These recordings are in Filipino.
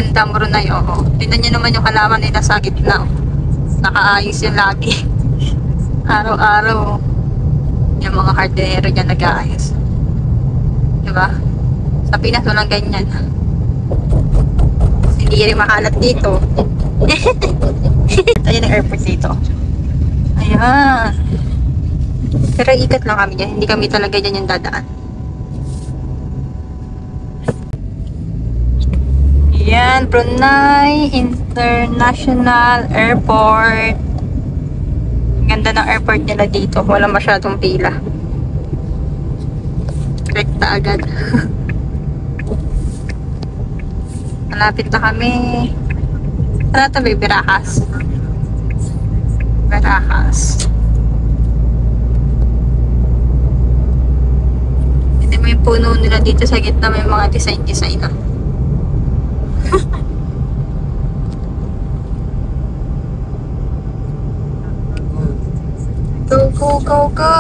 Bandang Brunei, oo. Tingnan nyo naman yung halaman nila sa gitna. Nakaayos yun lagi. Araw-araw. Yung mga hardinero dyan nag-aayos. Diba? Sa Pinas, walang ganyan. Hindi rin makalat dito. Ayan ang airport dito. Ayan. Pero ikat lang kami dyan. Hindi kami talaga dyan yung dadaan. Ayan, Brunei International Airport. Ganda ng airport nila dito. Wala masyadong pila. Rekta agad. Malapit na kami. Ano ito ba? Barajas. Barajas. Hindi mo yung puno nila dito sa gitna. May mga design-design na. Go, go, go, go!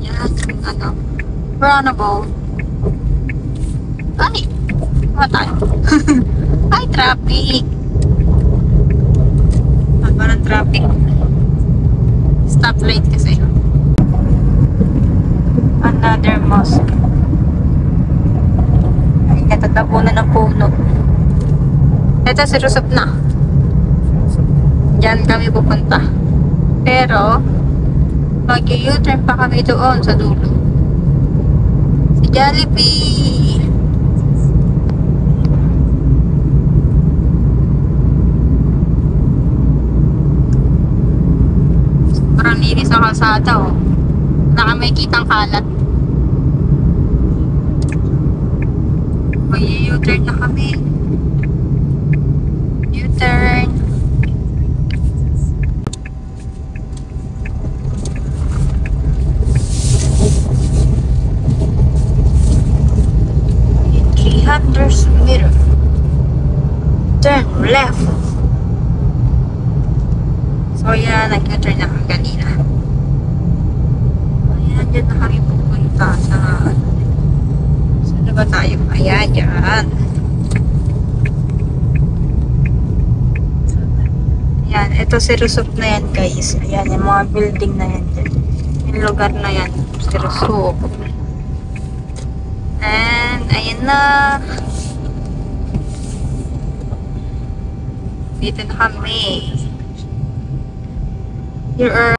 Yan, ano? Runnable. Ay! Ano tayo? Ay, traffic! Parang traffic. Stoplight kasi. Another mosque. Ay, natatapunan ng puno. Ito, si Rusop na. Diyan kami pupunta. Pero, mag-u-turn pa kami doon sa dulo. Si Jollibee! Parang linis ang kalsada, oh. Wala may kitang kalat. Mag-u-turn na kami. U-turn. In 300 meters. Turn left. So yan, nag-u-turn na kami kanina. Ayan, dyan na kami pupunta sa... Saan ba tayo? Ayan, dyan. Ayan, ito si Rusop na yan, guys. Ayan, yung mga building na yan dyan. Yung lugar na yan, si Rusop. And, ayan na. Dito na kami. Here are